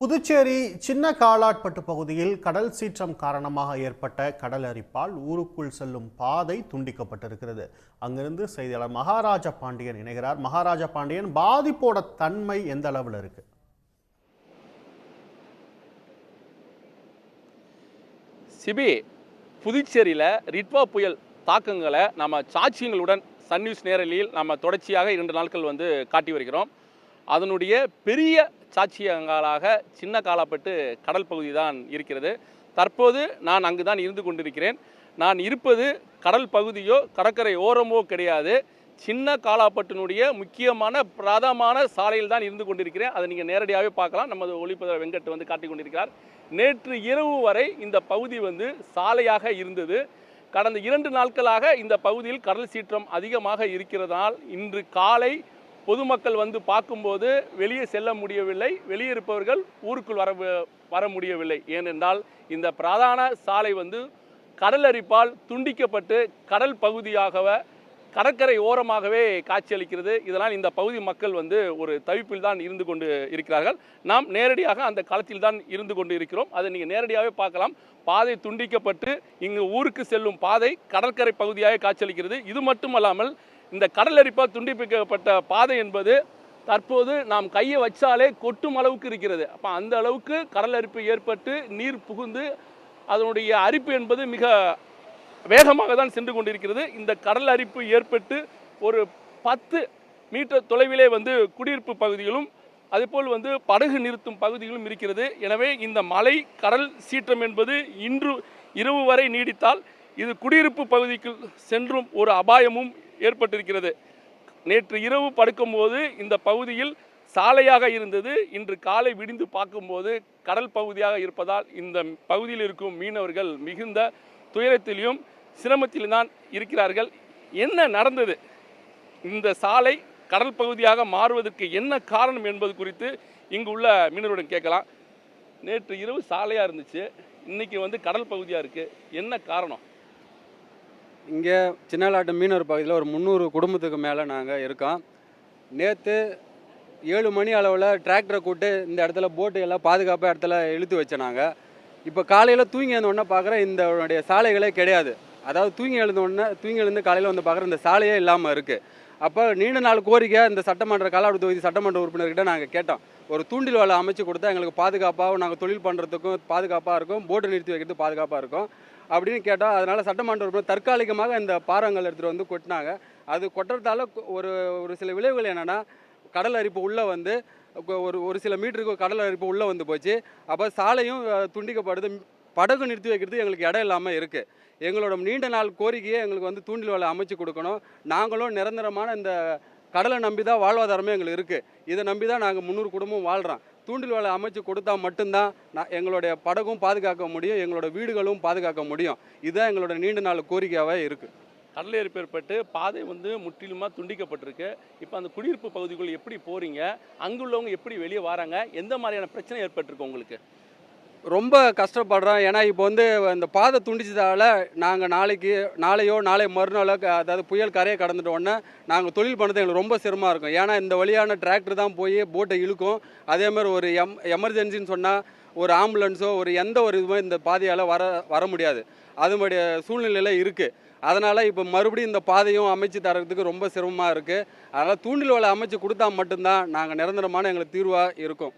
புதுச்சேரி சின்ன காலாட்பட்டு பகுதியில் கடல் சீற்றம் காரணமாக ஏற்பட்ட கடல் அரிப்பால் ஊருக்குள் செல்லும் பாதை துண்டிக்கப்பட்டிருக்கிறது. அங்கிருந்து செய்தியாளர் மகாராஜா பாண்டியன் இணைகிறார். மகாராஜா பாண்டியன், பாதிப்போட தன்மை எந்த அளவில் இருக்கு? சிபி, புதுச்சேரியில் ரிட்வா புயல் தாக்கங்களை நம்ம சாட்சியங்களுடன் சன் நியூஸ் நேரலையில் நம்ம தொடர்ச்சியாக 2 நாட்கள் காட்டி வருகிறோம். அதனுடைய பெரிய சாட்சியங்களாக சின்ன காலாப்பட்டு கடல் பகுதி தான் இருக்கிறது. தற்போது நான் அங்கு தான் இருந்து கொண்டிருக்கிறேன். நான் இருப்பது கடல் பகுதியோ கடற்கரை ஓரமோ கிடையாது, சின்ன காலாப்பட்டினுடைய முக்கியமான பிரதானமான சாலையில் தான் இருந்து கொண்டிருக்கிறேன். அதை நீங்கள் நேரடியாகவே பார்க்கலாம். நமது ஒளிப்பதிவாளர் வெங்கட் காட்டி கொண்டிருக்கிறார். நேற்று இரவு வரை இந்த பகுதி சாலையாக இருந்தது. கடந்த 2 நாட்களாக இந்த பகுதியில் கடல் சீற்றம் அதிகமாக இருக்கிறதால் இன்று காலை பொதுமக்கள் பார்க்கும்போது வெளியே செல்ல முடியவில்லை, வெளியே இருப்பவர்கள் ஊருக்குள் வர முடியவில்லை. ஏனென்றால் இந்த பிரதான சாலை கடல் அரிப்பால் துண்டிக்கப்பட்டு கடல் பகுதியாக கடற்கரை ஓரமாகவே காட்சியளிக்கிறது. இதனால் இந்த பகுதி மக்கள் ஒரு தவிப்பில் தான் இருந்து கொண்டு இருக்கிறார்கள். நாம் நேரடியாக அந்த களத்தில் தான் இருந்து கொண்டு இருக்கிறோம். அதை நீங்கள் நேரடியாகவே பார்க்கலாம். பாதை துண்டிக்கப்பட்டு இங்கு ஊருக்கு செல்லும் பாதை கடற்கரை பகுதியாக காட்சியளிக்கிறது. இது மட்டுமல்லாமல் இந்த கடல் அரிப்பால் துண்டிக்கப்பட்ட பாதை என்பது தற்போது நாம் கையை வச்சாலே கொட்டும் அளவுக்கு இருக்கிறது. அப்போ அந்த அளவுக்கு கடல் அரிப்பு ஏற்பட்டு நீர் புகுந்து அதனுடைய அரிப்பு என்பது மிக வேகமாக தான் சென்று கொண்டிருக்கிறது. இந்த கடல் அரிப்பு ஏற்பட்டு ஒரு 10 மீட்டர் தொலைவிலே குடியிருப்பு பகுதிகளும் அதேபோல் படகு நிறுத்தும் பகுதிகளும் இருக்கிறது. எனவே இந்த மலை கடல் சீற்றம் என்பது இன்று இரவு வரை நீடித்தால் இது குடியிருப்பு பகுதிக்கு சென்றும் ஒரு அபாயமும் ஏற்பட்டிருக்கிறது. நேற்று இரவு படுக்கும்போது இந்த பகுதியில் சாலையாக இருந்தது. இன்று காலை விடிந்து பார்க்கும்போது கடல் பகுதியாக இருப்பதால் இந்த பகுதியில் இருக்கும் மீனவர்கள் மிகுந்த துயரத்திலும் சிரமத்திலும் தான் இருக்கிறார்கள். என்ன நடந்தது, இந்த சாலை கடல் பகுதியாக மாறுவதற்கு என்ன காரணம் என்பது குறித்து இங்கு உள்ள மீனவருடன் கேட்கலாம். நேற்று இரவு சாலையாக இருந்துச்சு, இன்னைக்கு கடல் பகுதியாக இருக்குது, என்ன காரணம்? இங்கே சின்னலாட்டு மீனவர் பகுதியில் ஒரு 300 குடும்பத்துக்கு மேலே நாங்கள் இருக்கோம். நேற்று 7 மணி அளவில் டிராக்டரை கூட்டு இந்த இடத்துல போட்டு எல்லாம் பாதுகாப்பாக இடத்துல இழுத்து வச்சோனாங்க. இப்போ காலையில் தூங்கி எழுந்தோடனே பார்க்குறேன் இந்த சாலைகளே கிடையாது. அதாவது தூங்கி எழுந்து காலையில் பார்க்குற இந்த சாலையே இல்லாமல் இருக்குது. அப்போ நீண்ட நாள் கோரிக்கை இந்த சட்டமன்ற காலாவடி தொகுதி சட்டமன்ற உறுப்பினர்கிட்ட நாங்கள் கேட்டோம். ஒரு தூண்டில் வேலை அமைச்சு கொடுத்தா எங்களுக்கு பாதுகாப்பாகவும் நாங்கள் தொழில் பண்ணுறதுக்கும் பாதுகாப்பாக இருக்கும், போட்டு நிறுத்தி வைக்கிறதுக்கு பாதுகாப்பாக இருக்கும் அப்படின்னு கேட்டோம். அதனால் சட்டமன்ற உறுப்பினர் தற்காலிகமாக இந்த பாறங்கள் எடுத்துகிட்டு கொட்டினாங்க. அது கொட்டுறதால ஒரு சில விளைவுகள் என்னென்னா, கடல் அரிப்பு உள்ளே ஒரு சில மீட்டருக்கு கடல் அரிப்பு உள்ளே போச்சு. அப்போ சாலையும் துண்டிக்கப்படுது, படகு நிறுத்தி வைக்கிறதுக்கு எங்களுக்கு இடம் இல்லாமல் இருக்குது. எங்களோட நீண்ட நாள் கோரிக்கையை எங்களுக்கு தூண்டில் வேலை அமைச்சு கொடுக்கணும். நாங்களும் நிரந்தரமான இந்த கடலை நம்பி தான் வாழ்வாதாரமே எங்களுக்கு இருக்குது. இதை நம்பி தான் நாங்கள் 300 குடும்பம் வாழ்கிறோம். தூண்டில் வேலை அமைச்சு கொடுத்தா மட்டும்தான் எங்களுடைய படகும் பாதுகாக்க முடியும், எங்களோட வீடுகளும் பாதுகாக்க முடியும். இதுதான் எங்களோட நீண்ட நாள் கோரிக்கையாகவே இருக்குது. கடல் அரிப்பு ஏற்பட்டு பாதை முற்றிலுமாக துண்டிக்கப்பட்டிருக்கு. இப்போ அந்த குடியிருப்பு பகுதிக்குள் எப்படி போகிறீங்க, அங்குள்ளவங்க எப்படி வெளியே வராங்க, எந்த மாதிரியான பிரச்சனை ஏற்பட்டிருக்கு உங்களுக்கு? ரொம்ப கஷ்டப்படுறோம். ஏன்னா இப்போ இந்த பாதை துண்டிச்சதால் நாங்கள் நாளை மறுநாளோ அதாவது புயல் கரையை கடந்துட்ட உடனே நாங்கள் தொழில் பண்ணுறது எங்களுக்கு ரொம்ப சிரமமாக இருக்கும். ஏன்னா இந்த வழியான டிராக்டர் தான் போய் போட்டை இழுக்கும். அதேமாதிரி ஒரு எமர்ஜென்சின்னு சொன்னால் ஒரு ஆம்புலன்ஸோ எந்த ஒரு இதுவுமே இந்த பாதையால் வர முடியாது. அது மாதிரி சூழ்நிலையில் இருக்குது. அதனால் இப்போ மறுபடியும் இந்த பாதையும் அமைச்சு தரத்துக்கு ரொம்ப சிரமமாக இருக்குது. அதனால் தூண்டில் வேலை அமைச்சு கொடுத்தா மட்டும்தான் நாங்கள் நிரந்தரமான எங்களுக்கு தீர்வாக இருக்கும்.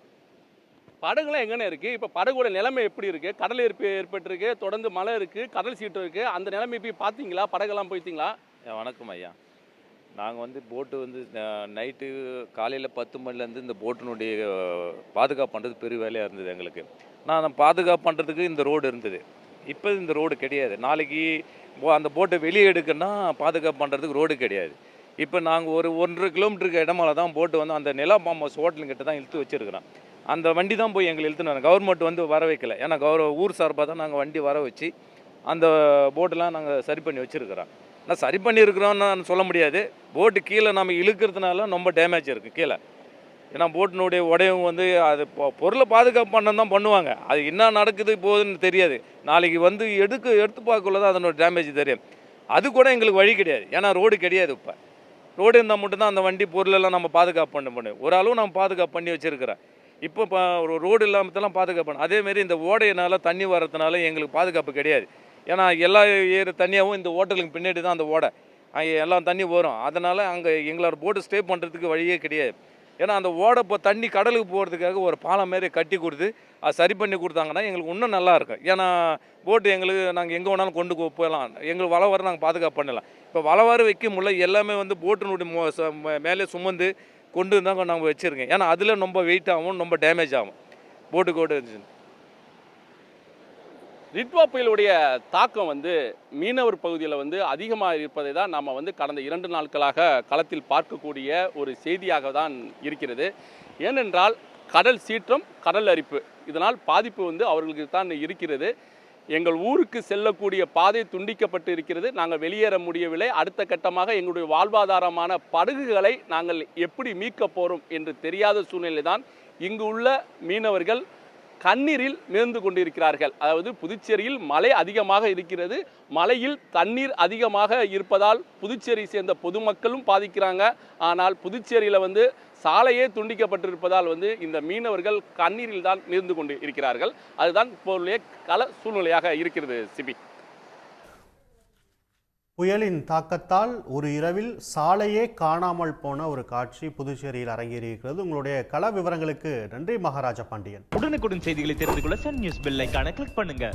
படகுலாம் எங்கன்னு இருக்குது? இப்போ படகோட நிலைமை எப்படி இருக்குது? கடல் அரிப்பு ஏற்பட்டிருக்கு, தொடர்ந்து மழை இருக்குது, கடல் சீற்றம் இருக்குது. அந்த நிலைமை போய் பார்த்தீங்களா? படகெல்லாம் போய்த்தீங்களா? வணக்கம் ஐயா. நாங்கள் போட்டு நைட்டு காலையில் 10 மணிலேருந்து இந்த போட்டினுடைய பாதுகாப்பு பண்ணுறது பெரிய வேலையாக இருந்தது எங்களுக்கு. நான் பாதுகாப்பு பண்ணுறதுக்கு இந்த ரோடு இருந்தது. இப்போ இந்த ரோடு கிடையாது. நாளைக்கு அந்த போட்டை வெளியே எடுக்கணும்னா பாதுகாப்பு பண்ணுறதுக்கு ரோடு கிடையாது. இப்போ நாங்கள் ஒரு 1.5 கிலோமீட்டருக்கு இடமால தான் போட்டு அந்த நிலா மாமாஸ் ஹோட்டலுங்கிட்ட தான் இழுத்து வச்சுருக்கிறோம். அந்த வண்டி தான் போய் எங்களை இழுத்துனாங்க. கவர்மெண்ட் வர வைக்கல. ஏன்னா ஊர் சார்பாக தான் நாங்கள் வண்டி வர வச்சு அந்த போட்டெலாம் நாங்கள் சரி பண்ணி வச்சுருக்கிறோம். ஆனால் சரி பண்ணியிருக்கிறோன்னு சொல்ல முடியாது. போட்டு கீழே நம்ம இழுக்கிறதுனால ரொம்ப டேமேஜ் இருக்குது கீழே. ஏன்னா போட்டினுடைய உடையும் அது பொருளை பாதுகாப்பு பண்ண தான் பண்ணுவாங்க. அது என்ன நடக்குது போகுதுன்னு தெரியாது. நாளைக்கு எடுத்து பார்க்கக்குள்ள தான் அதனோட டேமேஜ் தெரியும். அது கூட எங்களுக்கு வழி கிடையாது. ஏன்னா ரோடு கிடையாது. இப்போ ரோடு இருந்தால் மட்டும்தான் அந்த வண்டி பொருளெல்லாம் நம்ம பாதுகாப்பு பண்ண முடியும். ஒரு அளவு நம்ம பாதுகாப்பு பண்ணி வச்சுருக்கிறோம். இப்போ ஒரு ரோடு இல்லாமத்தெல்லாம் பாதுகாப்பு. அதேமாரி இந்த ஓடையினால் தண்ணி வர்றதுனால எங்களுக்கு பாதுகாப்பு கிடையாது. ஏன்னா எல்லா ஏறு தண்ணியாகவும் இந்த ஓட்டலுக்கு பின்னாடி தான் அந்த ஓடை, அங்கே எல்லாம் தண்ணி வரும். அதனால் அங்கே எங்களோட போட்டு ஸ்டே பண்ணுறதுக்கு வழியே கிடையாது. ஏன்னா அந்த ஓடை இப்போ தண்ணி கடலுக்கு போகிறதுக்காக ஒரு பாலம் மாரி கட்டி கொடுத்து அது சரி பண்ணி கொடுத்தாங்கன்னா எங்களுக்கு இன்னும் நல்லாயிருக்கும். ஏன்னா போட்டு எங்களுக்கு நாங்கள் எங்கே வேணாலும் கொண்டு போகலாம், எங்களுக்கு வலை வர நாங்கள் பாதுகாப்பு பண்ணலாம். இப்போ வலை வர வைக்க முடியல, எல்லாமே வந்து போட்டினுடைய மேலே சுமந்து கொண்டு தான் நாங்கள் வச்சுருக்கோம். ஏன்னா அதில் ரொம்ப வெயிட் ஆகும், ரொம்ப டேமேஜ் ஆகும் போட்டுக்கோடு இருந்துச்சு. ரிட்வா புயலுடைய தாக்கம் வந்து மீனவர் பகுதியில் வந்து அதிகமாக இருப்பதை தான் நாம் வந்து கடந்த 2 நாட்களாக களத்தில் பார்க்கக்கூடிய ஒரு செய்தியாக தான் இருக்கிறது. ஏனென்றால் கடல் சீற்றம், கடல் அரிப்பு, இதனால் பாதிப்பு வந்து அவர்களுக்கு தான் இருக்கிறது. எங்கள் ஊருக்கு செல்லக்கூடிய பாதை துண்டிக்கப்பட்டு இருக்கிறது. நாங்கள் வெளியேற முடியவில்லை. அடுத்த கட்டமாக எங்களுடைய வாழ்வாதாரமான படகுகளை நாங்கள் எப்படி மீட்க போகிறோம் என்று தெரியாத சூழ்நிலை தான் இங்கு உள்ள மீனவர்கள் கண்ணீரில் மிதந்து கொண்டிருக்கிறார்கள். அதாவது புதுச்சேரியில் மழை அதிகமாக இருக்கிறது. மழையில் தண்ணீர் அதிகமாக இருப்பதால் புதுச்சேரி சேர்ந்த பொதுமக்களும் பாதிக்கிறாங்க. ஆனால் புதுச்சேரியில் வந்து சாலையே துண்டிக்கப்பட்டிருப்பதால் வந்து இந்த மீனவர்கள் கண்ணீரில் தான் மிதந்து கொண்டு இருக்கிறார்கள். அதுதான் இப்போதைய கள சூழ்நிலையாக இருக்கிறது. சிபி, புயலின் தாக்கத்தால் ஒரு இரவில் சாலையே காணாமல் போன ஒரு காட்சி புதுச்சேரியில் அரங்கேறியிருக்கிறது. உங்களுடைய கள விவரங்களுக்கு நன்றி மகாராஜா பாண்டியன். உடனுக்குடன் செய்திகளை தெரிந்து கொள்ள சன் நியூஸ் பெல் ஐகானை கிளிக் பண்ணுங்க.